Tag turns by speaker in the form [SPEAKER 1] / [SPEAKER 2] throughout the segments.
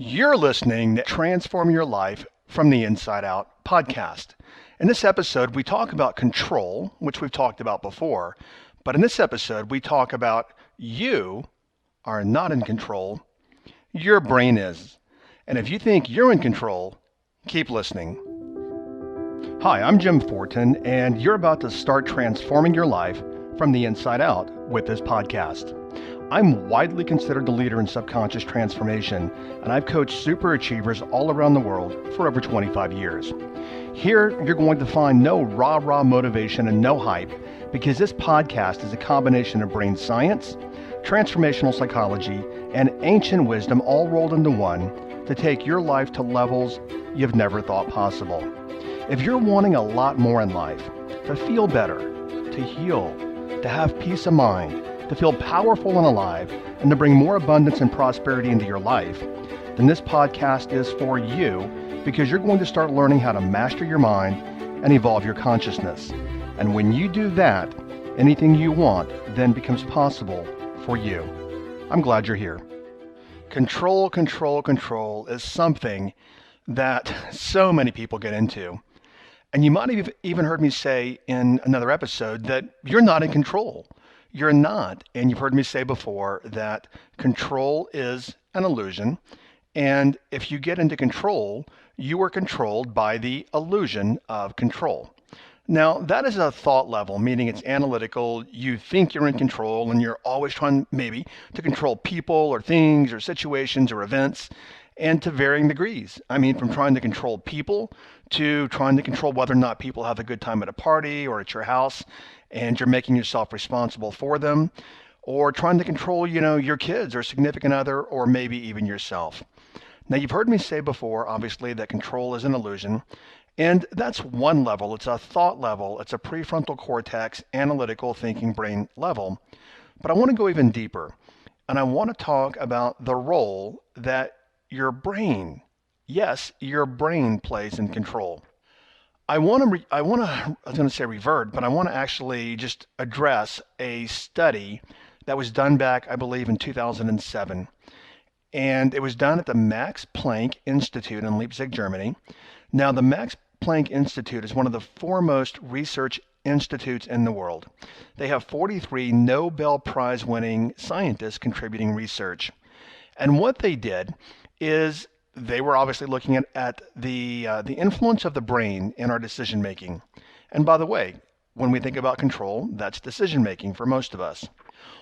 [SPEAKER 1] You're listening to Transform Your Life from the Inside Out podcast. In this episode, we talk about control, which we've talked about before. But in this episode, we talk about you are not in control. Your brain is. And if you think you're in control, keep listening. Hi, I'm Jim Fortin, and you're about to start transforming your life from the inside out with this podcast. I'm widely considered the leader in subconscious transformation, and I've coached super achievers all around the world for over 25 years. Here, you're going to find no rah-rah motivation and no hype, because this podcast is a combination of brain science, transformational psychology, and ancient wisdom all rolled into one to take your life to levels you've never thought possible. If you're wanting a lot more in life, to feel better, to heal, to have peace of mind, to feel powerful and alive, and to bring more abundance and prosperity into your life, then this podcast is for you, because you're going to start learning how to master your mind and evolve your consciousness. And when you do that, anything you want then becomes possible for you. I'm glad you're here. Control is something that so many people get into. And you might have even heard me say in another episode that you're not in control. You're not. And you've heard me say before that control is an illusion. And if you get into control, you are controlled by the illusion of control. Now, that is a thought level, meaning it's analytical. You think you're in control and you're always trying maybe to control people or things or situations or events, and to varying degrees. I mean, from trying to control people to trying to control whether or not people have a good time at a party or at your house and you're making yourself responsible for them, or trying to control, your kids or significant other, or maybe even yourself. Now, you've heard me say before, obviously, that control is an illusion, and that's one level. It's a thought level. It's a prefrontal cortex, analytical thinking brain level. But I want to go even deeper, and I want to talk about the role that your brain, yes, your brain plays in control. I was going to say revert, but I want to actually just address a study that was done back, I believe, in 2007. And it was done at the Max Planck Institute in Leipzig, Germany. Now, the Max Planck Institute is one of the foremost research institutes in the world. They have 43 Nobel Prize winning scientists contributing research. And what they did is they were obviously looking at the influence of the brain in our decision making. And by the way, when we think about control, that's decision making for most of us.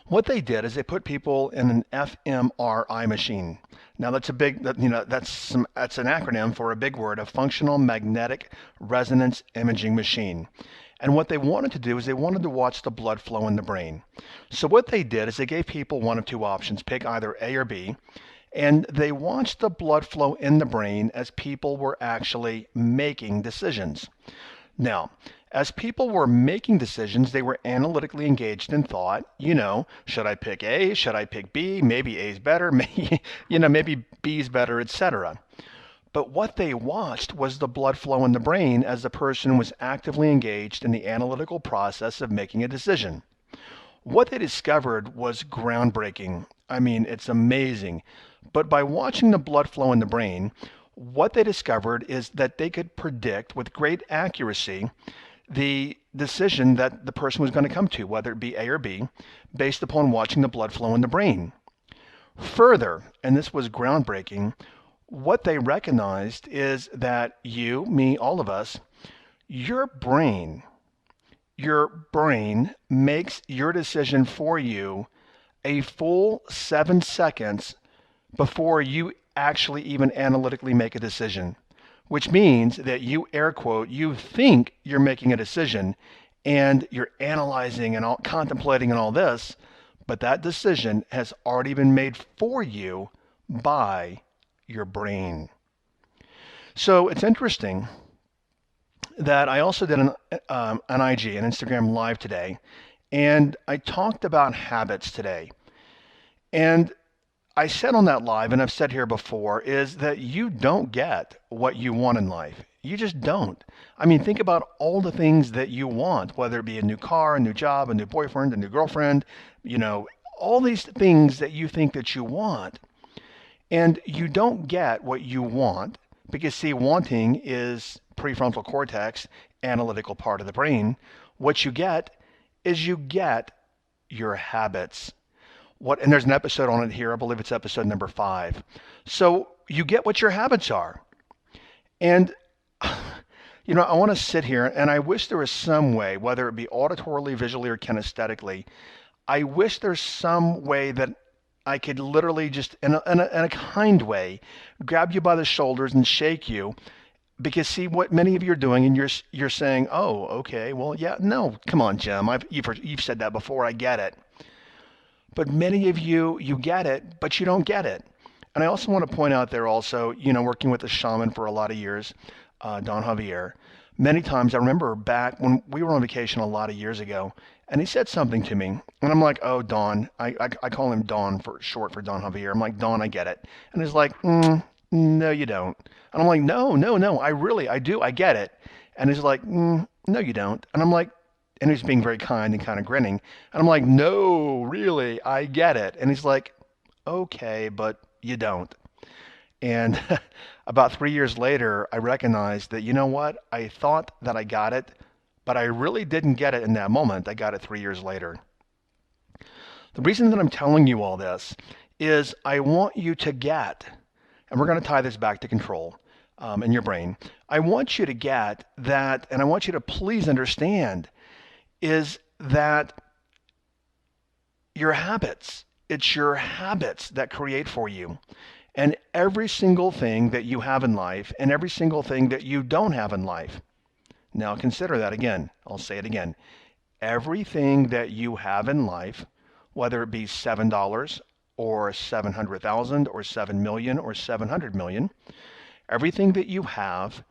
[SPEAKER 1] What they did is they put people in an fMRI machine. Now that's that's an acronym for a big word, a functional magnetic resonance imaging machine. And what they wanted to do is they wanted to watch the blood flow in the brain. So what they did is they gave people one of two options, pick either A or B. And they watched the blood flow in the brain as people were actually making decisions. Now, as people were making decisions, they were analytically engaged in thought. Should I pick A? Should I pick B? Maybe A's better. Maybe B's better, etc. But what they watched was the blood flow in the brain as the person was actively engaged in the analytical process of making a decision. What they discovered was groundbreaking. I mean, it's amazing. But by watching the blood flow in the brain, what they discovered is that they could predict with great accuracy the decision that the person was going to come to, whether it be A or B, based upon watching the blood flow in the brain. Further, and this was groundbreaking, what they recognized is that you, me, all of us, your brain makes your decision for you a full 7 seconds before you actually even analytically make a decision, which means that you, air quote, you think you're making a decision and you're analyzing and contemplating and all this, but that decision has already been made for you by your brain. So it's interesting that I also did an IG, an Instagram Live today, and I talked about habits today. And I said on that live, and I've said here before, is that you don't get what you want in life. You just don't. I mean, think about all the things that you want, whether it be a new car, a new job, a new boyfriend, a new girlfriend, all these things that you think that you want. And you don't get what you want because, see, wanting is prefrontal cortex, analytical part of the brain. What you get is you get your habits. And there's an episode on it here. I believe it's episode number 5. So you get what your habits are. And I want to sit here and I wish there was some way, whether it be auditorily, visually, or kinesthetically, I wish there's some way that I could literally just, in a kind way, grab you by the shoulders and shake you. Because see what many of you are doing, and you're saying, "Oh, okay, well, yeah, no, come on, Jim, you've said that before. I get it." But many of you get it, but you don't get it. And I also want to point out there also, working with a shaman for a lot of years, Don Javier. Many times I remember back when we were on vacation a lot of years ago, and he said something to me, and I'm like, "Oh, Don," I call him Don for short for Don Javier. I'm like, "Don, I get it," and he's like, "No, you don't." And I'm like, "No, no, no, I do, I get it." And he's like, "No, you don't." And I'm like, and he's being very kind and kind of grinning, and I'm like, "No, really, I get it." And he's like, "Okay, but you don't." And about 3 years later, I recognized that, you know what? I thought that I got it, but I really didn't get it in that moment. I got it 3 years later. The reason that I'm telling you all this is I want you to get, and we're going to tie this back to control in your brain. I want you to get that, and I want you to please understand, is that your habits, it's your habits that create for you. And every single thing that you have in life and every single thing that you don't have in life. Now consider that again. I'll say it again. Everything that you have in life, whether it be $7 or 700,000 or 7 million or 700 million, everything that you have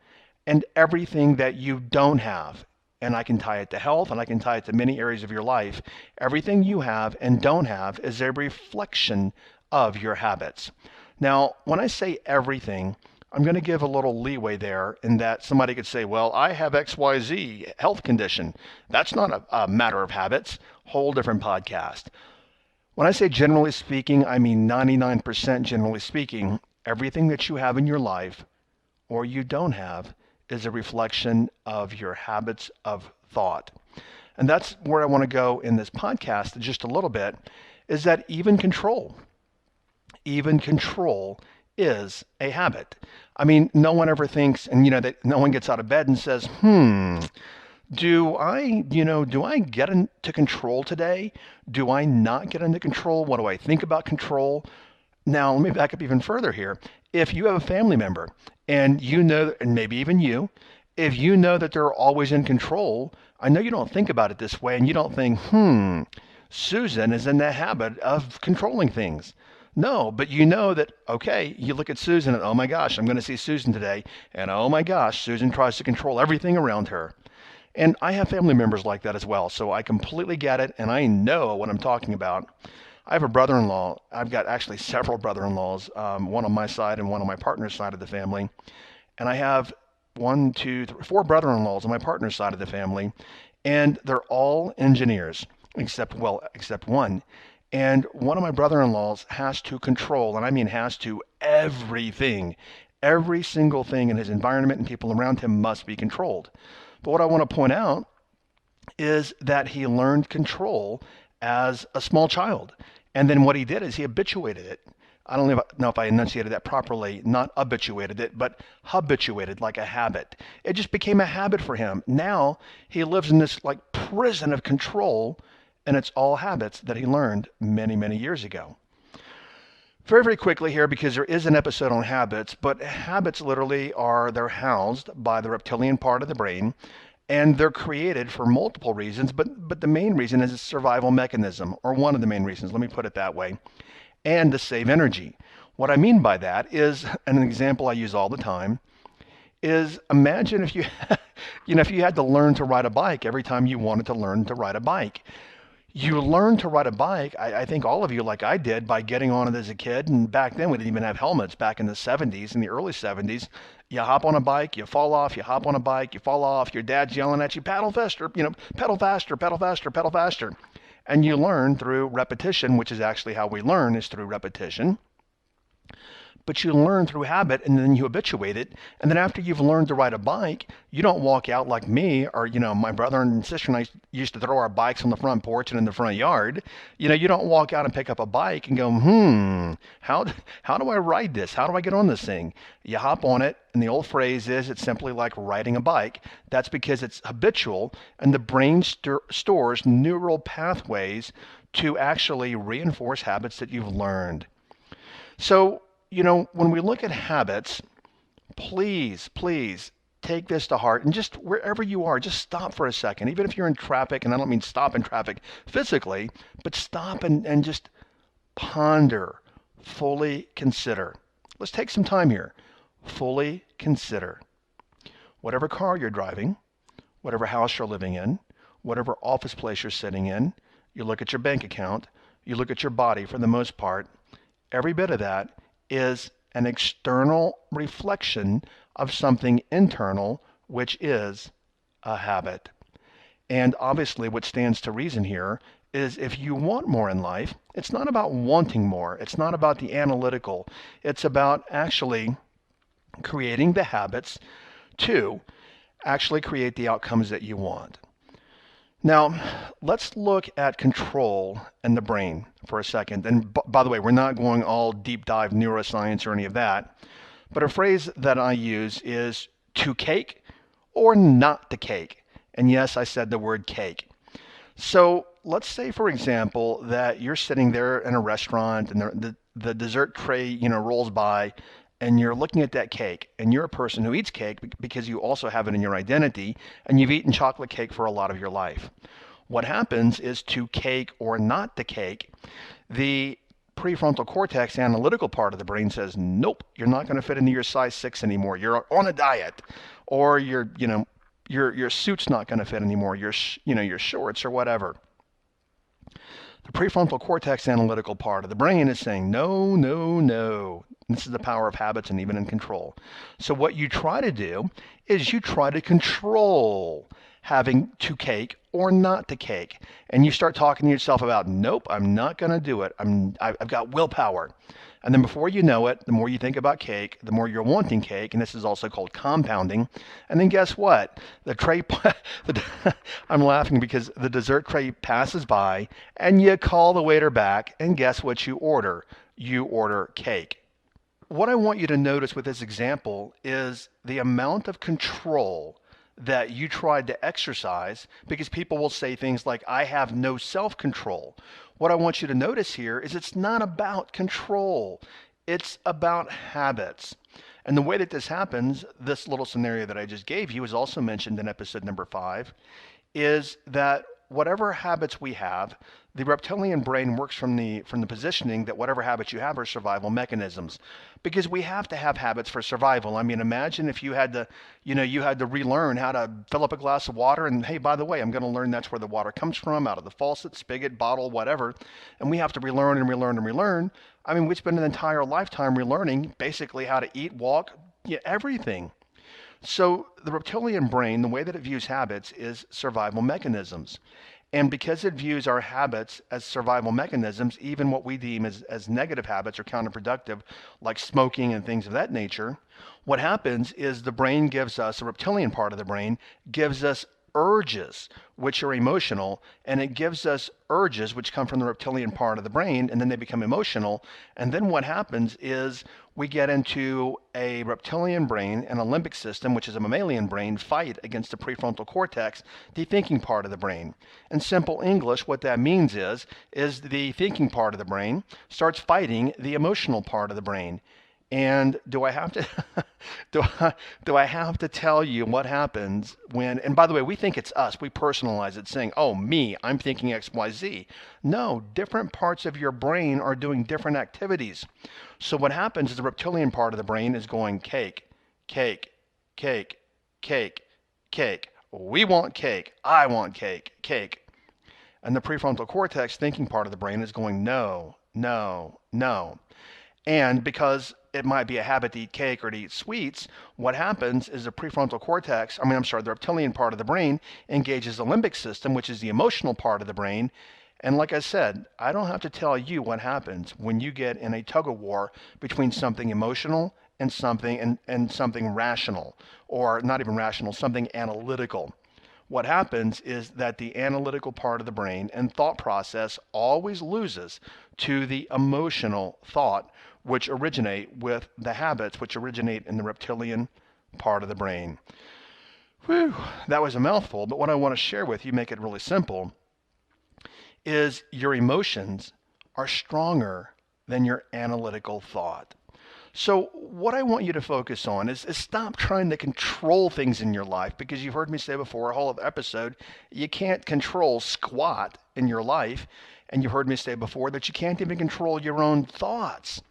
[SPEAKER 1] and everything that you don't have, and I can tie it to health and I can tie it to many areas of your life, everything you have and don't have is a reflection of your habits. Now, when I say everything, I'm going to give a little leeway there in that somebody could say, well, I have XYZ health condition. That's not a matter of habits. Whole different podcast. When I say generally speaking, I mean 99% generally speaking, everything that you have in your life or you don't have is a reflection of your habits of thought. And that's where I want to go in this podcast just a little bit, is that even control is a habit. I mean, no one ever thinks, and that no one gets out of bed and says, do I get into control today? Do I not get into control? What do I think about control? Now, let me back up even further here. If you have a family member and and maybe even you, if you know that they're always in control, I know you don't think about it this way and you don't think, Susan is in the habit of controlling things. No, but you know that, okay, you look at Susan and, oh my gosh, I'm going to see Susan today. And oh my gosh, Susan tries to control everything around her. And I have family members like that as well. So I completely get it. And I know what I'm talking about. I have a brother-in-law. I've got actually several brother-in-laws, one on my side and one on my partner's side of the family. And I have 4 brother-in-laws on my partner's side of the family. And they're all engineers, except one. And one of my brother-in-laws has to control, and I mean has to, everything. Every single thing in his environment and people around him must be controlled. But what I want to point out is that he learned control as a small child. And then what he did is he habituated it. I don't know if I enunciated that properly, not habituated it, but habituated, like a habit. It just became a habit for him. Now he lives in this like prison of control, and it's all habits that he learned many, many years ago. Very, very quickly here, because there is an episode on habits, but habits literally they're housed by the reptilian part of the brain, and they're created for multiple reasons, but the main reason is a survival mechanism, or one of the main reasons, let me put it that way, and to save energy. What I mean by that is, and an example I use all the time, is imagine if you, if you had to learn to ride a bike every time you wanted to learn to ride a bike. You learn to ride a bike, I think all of you, like I did, by getting on it as a kid. And back then, we didn't even have helmets back in the 70s, in the early 70s. You hop on a bike, you fall off, you hop on a bike, you fall off, your dad's yelling at you, pedal faster, pedal faster, pedal faster, pedal faster. And you learn through repetition, which is actually how we learn, is through repetition. but you learn through habit and then you habituate it. And then after you've learned to ride a bike, you don't walk out like me or, my brother and sister and I used to throw our bikes on the front porch and in the front yard. You don't walk out and pick up a bike and go, how do I ride this? How do I get on this thing? You hop on it, and the old phrase is it's simply like riding a bike. That's because it's habitual, and the brain stores neural pathways to actually reinforce habits that you've learned. So, when we look at habits, please take this to heart and just wherever you are, just stop for a second. Even if you're in traffic, and I don't mean stop in traffic physically, but stop and just ponder, fully consider. Let's take some time here. Fully consider. Whatever car you're driving, whatever house you're living in, whatever office place you're sitting in, you look at your bank account, you look at your body for the most part, every bit of that is an external reflection of something internal, which is a habit. And obviously what stands to reason here is if you want more in life, it's not about wanting more. It's not about the analytical. It's about actually creating the habits to actually create the outcomes that you want. Now, let's look at control and the brain for a second. And by the way, we're not going all deep dive neuroscience or any of that. But a phrase that I use is to cake or not to cake. And yes, I said the word cake. So let's say, for example, that you're sitting there in a restaurant and the dessert tray, rolls by, and you're looking at that cake, and you're a person who eats cake because you also have it in your identity, and you've eaten chocolate cake for a lot of your life. What happens is to cake or not to cake, the prefrontal cortex analytical part of the brain says, nope, you're not going to fit into your size 6 anymore. You're on a diet, or your suit's not going to fit anymore. Your shorts or whatever. The prefrontal cortex analytical part of the brain is saying, no, no, no. This is the power of habits and even in control. So what you try to do is you try to control having to cake or not to cake. And you start talking to yourself about, nope, I'm not going to do it. I've got willpower. And then before you know it, the more you think about cake, the more you're wanting cake. And this is also called compounding. And then guess what? The tray, I'm laughing because the dessert tray passes by and you call the waiter back and guess what you order? You order cake. What I want you to notice with this example is the amount of control that you tried to exercise, because people will say things like, I have no self-control. What I want you to notice here is it's not about control. It's about habits. And the way that this happens, this little scenario that I just gave you is also mentioned in episode number 5, is that whatever habits we have, the reptilian brain works from the positioning that whatever habits you have are survival mechanisms, because we have to have habits for survival. I mean, imagine if you had to relearn how to fill up a glass of water, and hey, by the way, I'm going to learn that's where the water comes from, out of the faucet, spigot, bottle, whatever, and we have to relearn and relearn and relearn. I mean, we spend an entire lifetime relearning basically how to eat, walk, everything. So the reptilian brain, the way that it views habits is survival mechanisms. And because it views our habits as survival mechanisms, even what we deem as negative habits or counterproductive, like smoking and things of that nature, what happens is the brain gives us, the reptilian part of the brain, gives us urges, which are emotional, and it gives us urges, which come from the reptilian part of the brain, and then they become emotional. And then what happens is we get into a reptilian brain and a limbic system, which is a mammalian brain, fight against the prefrontal cortex, the thinking part of the brain. In simple English, what that means is the thinking part of the brain starts fighting the emotional part of the brain. And do I have to tell you what happens when, and by the way, we think it's us, we personalize it saying, oh, me, I'm thinking XYZ. No, different parts of your brain are doing different activities. So what happens is the reptilian part of the brain is going cake, cake, cake, cake, cake. We want cake. I want cake, cake. And the prefrontal cortex thinking part of the brain is going no, no, no. And because it might be a habit to eat cake or to eat sweets, what happens is the prefrontal cortex, the reptilian part of the brain engages the limbic system, which is the emotional part of the brain, And like I said, I don't have to tell you what happens when you get in a tug of war between something emotional and something rational, or not even rational, something analytical. What happens is that the analytical part of the brain and thought process always loses to the emotional thought, which originate with the habits which originate in the reptilian part of the brain. Whew, that was a mouthful, but what I want to share with you, make it really simple, is your emotions are stronger than your analytical thought. So what I want you to focus on is stop trying to control things in your life, because you've heard me say before, a whole episode, you can't control squat in your life. And you've heard me say before that you can't even control your own thoughts.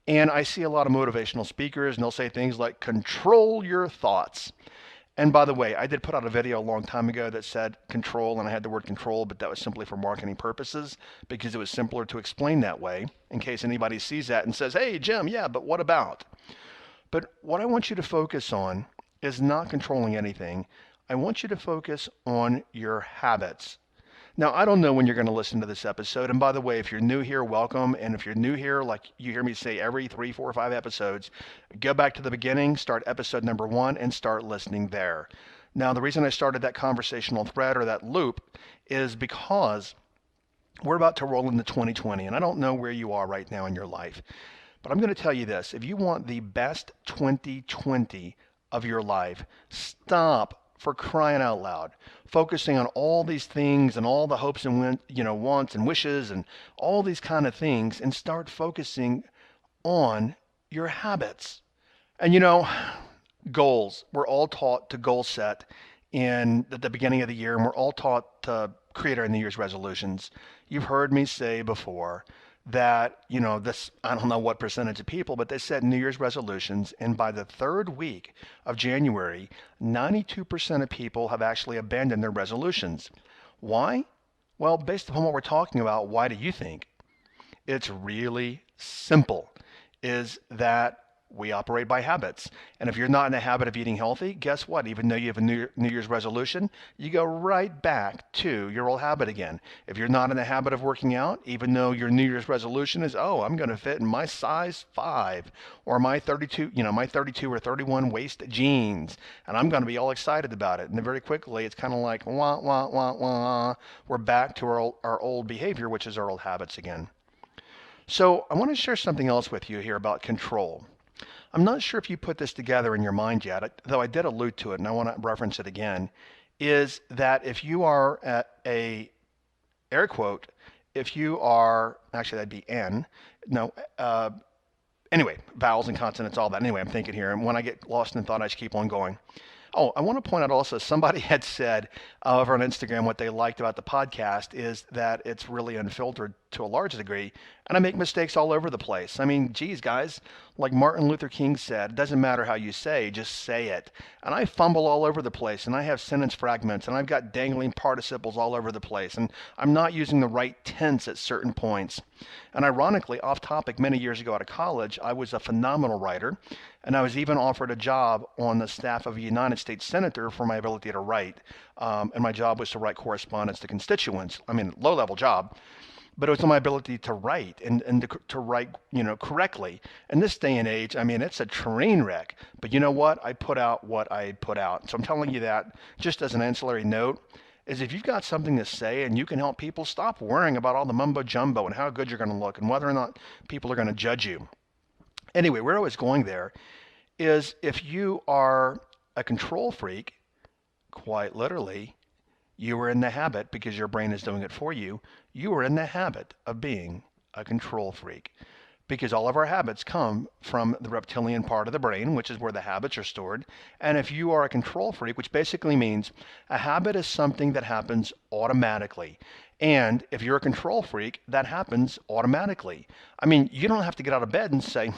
[SPEAKER 1] And I see a lot of motivational speakers and they'll say things like, control your thoughts. And by the way, I did put out a video a long time ago that said control, and I had the word control, but that was simply for marketing purposes because it was simpler to explain that way in case anybody sees that and says, hey, Jim, yeah, but what about? But what I want you to focus on is not controlling anything. I want you to focus on your habits. Now, I don't know when you're going to listen to this episode. And by the way, if you're new here, welcome. And if you're new here, like you hear me say every 3, 4, 5 episodes, go back to the beginning, start episode number 1, and start listening there. Now, the reason I started that conversational thread or that loop is because we're about to roll into 2020. And I don't know where you are right now in your life. But I'm going to tell you this. If you want the best 2020 of your life, stop, for crying out loud, focusing on all these things and all the hopes and wants and wishes and all these kind of things, and start focusing on your habits. And goals. We're all taught to goal set in the beginning of the year, and we're all taught to create our New Year's resolutions. You've heard me say before that, this, I don't know what percentage of people, but they set New Year's resolutions, and by the third week of January, 92% of people have actually abandoned their resolutions. Why? Well, based upon what we're talking about, why do you think? It's really simple, is that we operate by habits. And if you're not in the habit of eating healthy, guess what? Even though you have a New Year's resolution, you go right back to your old habit again. If you're not in the habit of working out, even though your New Year's resolution is, oh, I'm going to fit in my size 5 or my 32 or 31 waist jeans, and I'm going to be all excited about it. And then very quickly, it's kind of like, wah, wah, wah, wah. We're back to our old behavior, which is our old habits again. So I want to share something else with you here about control. I'm not sure if you put this together in your mind yet, though I did allude to it, and I want to reference it again, is that if you are at a, air quote, if you are, actually that'd be N, no, anyway, vowels and consonants, all that. Anyway, I'm thinking here, and when I get lost in thought, I just keep on going. Oh, I want to point out also, somebody had said over on Instagram what they liked about the podcast is that it's really unfiltered to a large degree, and I make mistakes all over the place. I mean, geez, guys, like Martin Luther King said, it doesn't matter how you say, just say it. And I fumble all over the place, and I have sentence fragments, and I've got dangling participles all over the place, and I'm not using the right tense at certain points. And ironically, off topic, many years ago out of college, I was a phenomenal writer, and I was even offered a job on the staff of a United States senator for my ability to write. And my job was to write correspondence to constituents. I mean, low-level job. But it was on my ability to write and to write, correctly. In this day and age, I mean, it's a train wreck. But you know what? I put out what I put out. So I'm telling you that just as an ancillary note, is if you've got something to say and you can help people, stop worrying about all the mumbo jumbo and how good you're going to look and whether or not people are going to judge you. Anyway, where I was going there is if you are a control freak, quite literally, you are in the habit, because your brain is doing it for you, you are in the habit of being a control freak. Because all of our habits come from the reptilian part of the brain, which is where the habits are stored. And if you are a control freak, which basically means a habit is something that happens automatically. And if you're a control freak, that happens automatically. I mean, you don't have to get out of bed and say,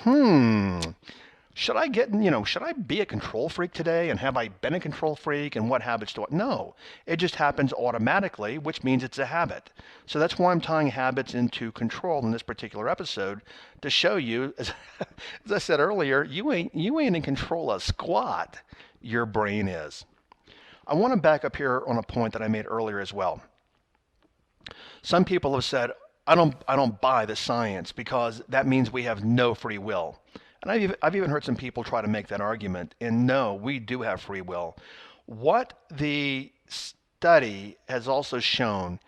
[SPEAKER 1] should I be a control freak today? And have I been a control freak? And what habits do I? No, it just happens automatically, which means it's a habit. So that's why I'm tying habits into control in this particular episode, to show you, as I said earlier, you ain't in control of squat. Your brain is. I want to back up here on a point that I made earlier as well. Some people have said, I don't buy the science because that means we have no free will. And I've even heard some people try to make that argument. And no, we do have free will. What the study has also shown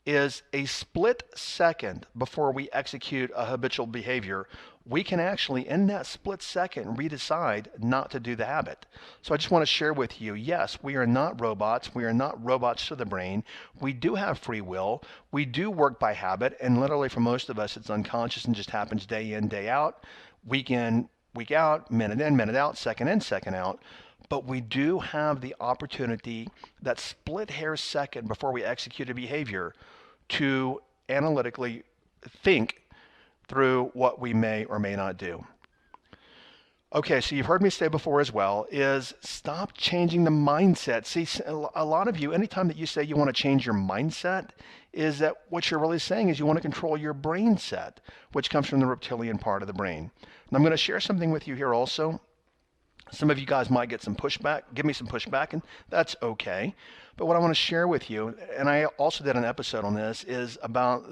[SPEAKER 1] is a split second before we execute a habitual behavior, we can actually, in that split second, redecide not to do the habit. So I just want to share with you, yes, we are not robots. We are not robots to the brain. We do have free will. We do work by habit. And literally for most of us, it's unconscious and just happens day in, day out, week in, week out, minute in, minute out, second in, second out. But we do have the opportunity, that split hair second before we execute a behavior, to analytically think through what we may or may not do. Okay, so you've heard me say before as well, is stop changing the mindset. See, a lot of you, anytime that you say you want to change your mindset, is that what you're really saying is you want to control your brain set, which comes from the reptilian part of the brain. And I'm going to share something with you here also. Some of you guys might get some pushback, give me some pushback, and that's okay. But what I want to share with you, and I also did an episode on this, is about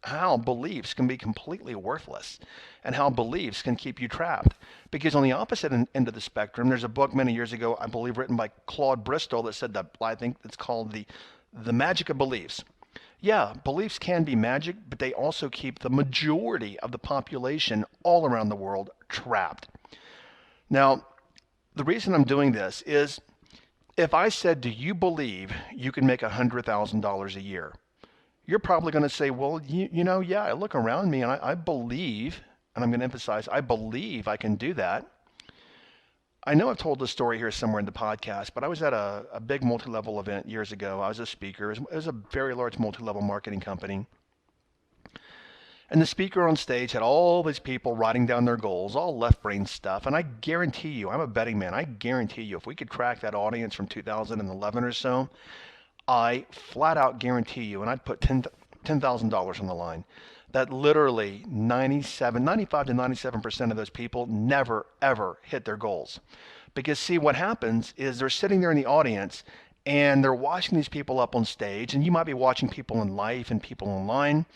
[SPEAKER 1] how beliefs can be completely worthless and how beliefs can keep you trapped. Because on the opposite end of the spectrum, there's a book many years ago, I believe written by Claude Bristol, that said that, I think it's called the Magic of Beliefs. Yeah, beliefs can be magic, but they also keep the majority of the population all around the world trapped. Now, the reason I'm doing this is, if I said, do you believe you can make $100,000 a year? You're probably going to say, well, yeah, I look around me and I believe, and I'm going to emphasize, I believe I can do that. I know I've told this story here somewhere in the podcast, but I was at a big multi-level event years ago. I was a speaker. It was a very large multi-level marketing company. And the speaker on stage had all these people writing down their goals, all left brain stuff. And I guarantee you, I'm a betting man, I guarantee you, if we could crack that audience from 2011 or so, I flat out guarantee you, and I'd put $10,000 on the line, that literally 95 to 97% of those people never, ever hit their goals. Because see, what happens is they're sitting there in the audience and they're watching these people up on stage, and you might be watching people in life and people online.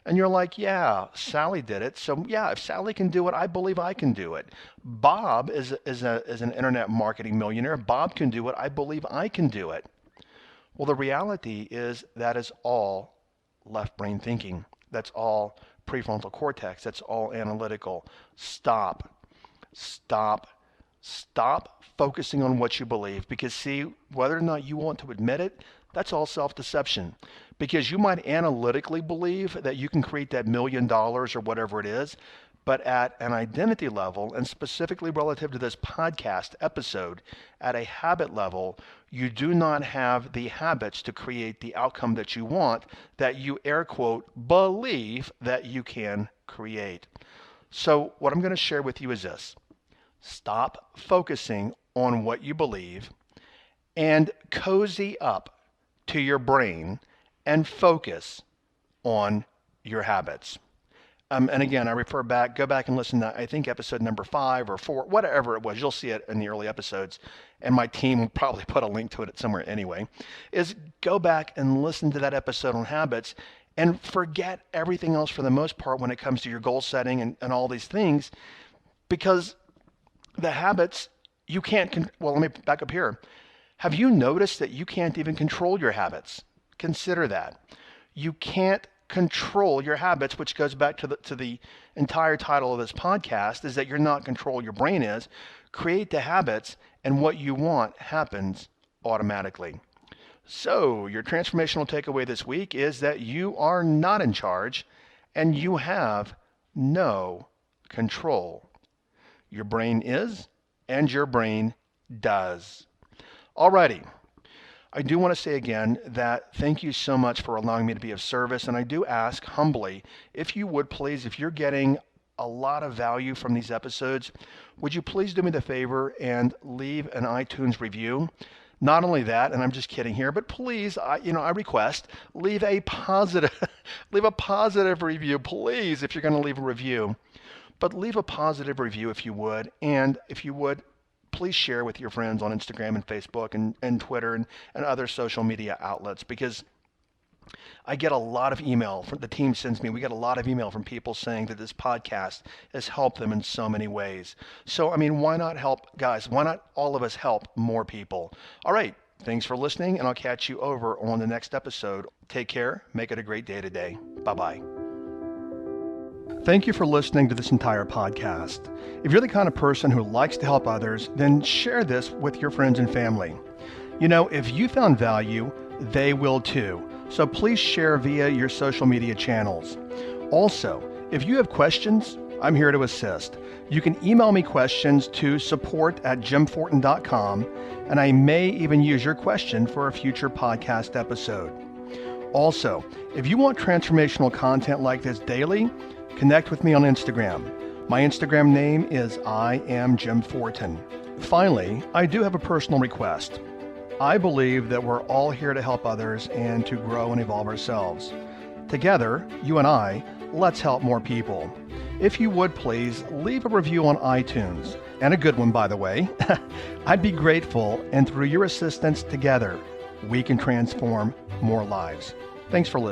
[SPEAKER 1] And you're like, yeah, Sally did it. So yeah, if Sally can do it, I believe I can do it. Bob is an internet marketing millionaire. Bob can do it. I believe I can do it. Well, the reality is that is all left brain thinking. That's all prefrontal cortex. That's all analytical. Stop focusing on what you believe. Because see, whether or not you want to admit it, that's all self-deception. Because you might analytically believe that you can create that $1 million or whatever it is, but at an identity level, and specifically relative to this podcast episode, at a habit level, you do not have the habits to create the outcome that you want, that you air quote believe that you can create. So what I'm going to share with you is this. Stop focusing on what you believe and cozy up to your brain and focus on your habits. And again, I refer back, go back and listen to, I think, episode number 5 or 4, whatever it was. You'll see it in the early episodes, and my team will probably put a link to it somewhere anyway, is go back and listen to that episode on habits and forget everything else for the most part when it comes to your goal setting and all these things, because the habits, you can't, well, let me back up here. Have you noticed that you can't even control your habits? Consider that. You can't control your habits, which goes back to the entire title of this podcast, is that you're not control, your brain is. Create the habits, and what you want happens automatically. So your transformational takeaway this week is that you are not in charge and you have no control. Your brain is, and your brain does. Alrighty. I do want to say again that thank you so much for allowing me to be of service, and I do ask humbly, if you would please, if you're getting a lot of value from these episodes, would you please do me the favor and leave an iTunes review? Not only that, and I'm just kidding here, but please, I request, leave a positive review, please, if you're going to leave a review. But leave a positive review if you would, and if you would, please share with your friends on Instagram and Facebook and Twitter and other social media outlets, because I get a lot of email from the team sends me. We get a lot of email from people saying that this podcast has helped them in so many ways. So, I mean, why not help, guys? Why not all of us help more people? All right. Thanks for listening, and I'll catch you over on the next episode. Take care. Make it a great day today. Bye-bye. Thank you for listening to this entire podcast. If you're the kind of person who likes to help others, then share this with your friends and family. You know, if you found value, they will too. So please share via your social media channels. Also, if you have questions, I'm here to assist. You can email me questions to support@jimfortin.com, and I may even use your question for a future podcast episode. Also, if you want transformational content like this daily, connect with me on Instagram. My Instagram name is I am Jim Fortin. Finally, I do have a personal request. I believe that we're all here to help others and to grow and evolve ourselves. Together, you and I, let's help more people. If you would please leave a review on iTunes, and a good one, by the way. I'd be grateful, and through your assistance together, we can transform more lives. Thanks for listening.